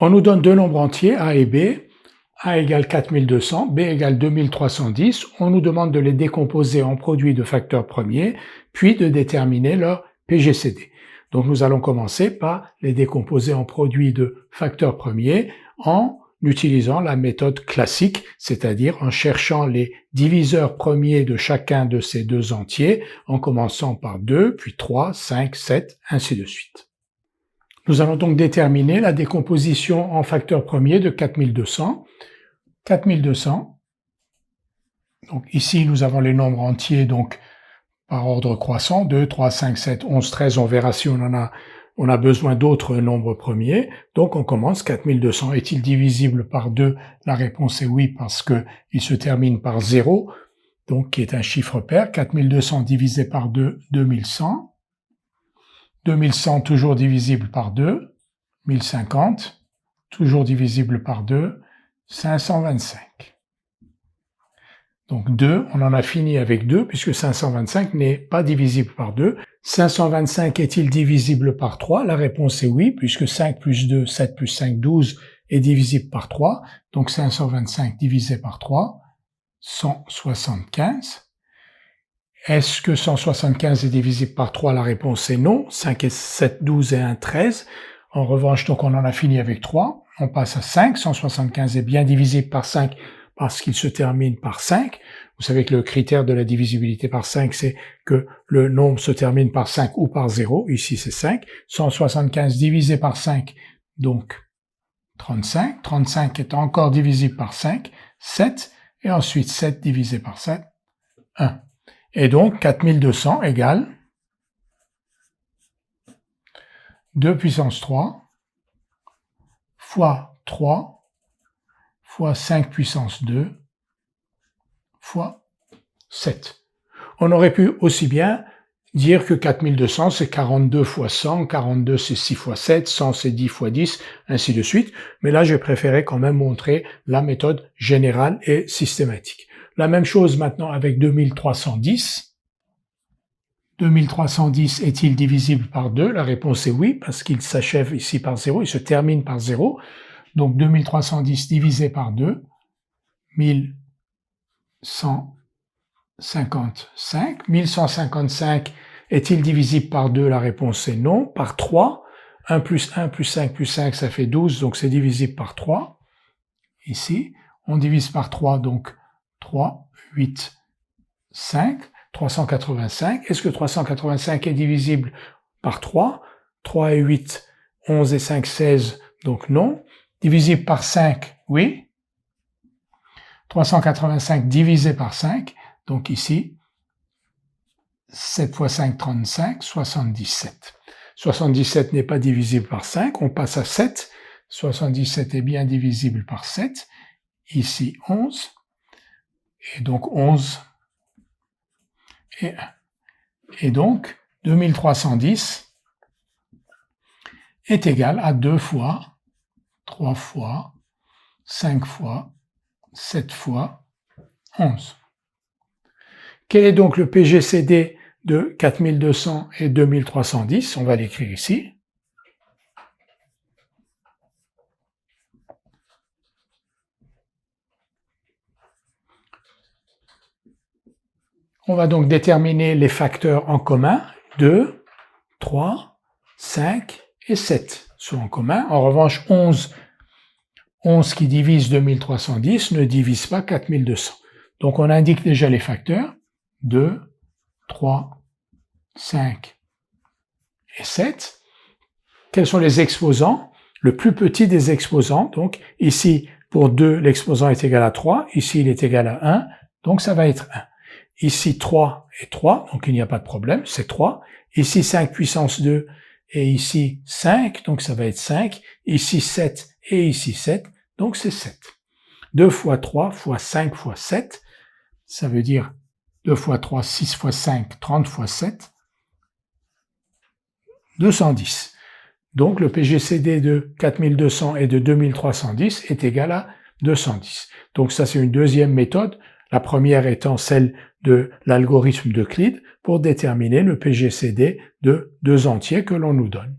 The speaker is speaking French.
On nous donne deux nombres entiers, A et B. A égale 4200, B égale 2310. On nous demande de les décomposer en produits de facteurs premiers, puis de déterminer leur PGCD. Donc nous allons commencer par les décomposer en produits de facteurs premiers en utilisant la méthode classique, c'est-à-dire en cherchant les diviseurs premiers de chacun de ces deux entiers, en commençant par 2, puis 3, 5, 7, ainsi de suite. Nous allons donc déterminer la décomposition en facteurs premiers de 4200. 4200, donc ici nous avons les nombres entiers donc par ordre croissant, 2, 3, 5, 7, 11, 13, on verra si on a besoin d'autres nombres premiers. Donc on commence, 4200 est-il divisible par 2? La réponse est oui parce qu'il se termine par 0, donc qui est un chiffre pair. 4200 divisé par 2, 2100. 2100 toujours divisible par 2, 1050, toujours divisible par 2, 525. Donc 2, on en a fini avec 2 puisque 525 n'est pas divisible par 2. 525 est-il divisible par 3? La réponse est oui puisque 5 plus 2, 7 plus 5, 12 est divisible par 3. Donc 525 divisé par 3, 175. Est-ce que 175 est divisible par 3? La réponse est non. 5 et 7, 12 et 1, 13. En revanche, donc on en a fini avec 3. On passe à 5. 175 est bien divisible par 5 parce qu'il se termine par 5. Vous savez que le critère de la divisibilité par 5, c'est que le nombre se termine par 5 ou par 0. Ici, c'est 5. 175 divisé par 5, donc 35. 35 est encore divisible par 5, 7. Et ensuite, 7 divisé par 7, 1. Et donc, 4200 égale 2 puissance 3 fois 3 fois 5 puissance 2 fois 7. On aurait pu aussi bien dire que 4200 c'est 42 fois 100, 42 c'est 6 fois 7, 100 c'est 10 fois 10, ainsi de suite. Mais là, j'ai préféré quand même montrer la méthode générale et systématique. La même chose maintenant avec 2310. 2310 est-il divisible par 2? La réponse est oui, parce qu'il s'achève ici par 0, il se termine par 0. Donc 2310 divisé par 2, 1155. 1155 est-il divisible par 2? La réponse est non. Par 3, 1 plus 1 plus 5 plus 5, ça fait 12, donc c'est divisible par 3. Ici, on divise par 3, donc 3, 8, 5, 385. Est-ce que 385 est divisible par 3? 3 et 8, 11 et 5, 16, donc non. Divisible par 5, oui. 385 divisé par 5, donc ici, 7 fois 5, 35, 77. 77 n'est pas divisible par 5, on passe à 7. 77 est bien divisible par 7. Ici, 11. Et donc 11 et 1. Et donc 2310 est égal à 2 fois, 3 fois, 5 fois, 7 fois, 11. Quel est donc le PGCD de 4200 et 2310? On va l'écrire ici. On va donc déterminer les facteurs en commun, 2, 3, 5 et 7 sont en commun. En revanche, 11 qui divise 2310 ne divise pas 4200. Donc on indique déjà les facteurs, 2, 3, 5 et 7. Quels sont les exposants? Le plus petit des exposants, donc ici pour 2, l'exposant est égal à 3, ici il est égal à 1, donc ça va être 1. Ici 3 et 3, donc il n'y a pas de problème, c'est 3. Ici 5 puissance 2 et ici 5, donc ça va être 5. Ici 7 et ici 7, donc c'est 7. 2 fois 3 fois 5 fois 7, ça veut dire 2 fois 3, 6 fois 5, 30 fois 7, 210. Donc le PGCD de 4200 et de 2310 est égal à 210. Donc ça c'est une deuxième méthode, la première étant celle de l'algorithme d'Euclide pour déterminer le PGCD de deux entiers que l'on nous donne.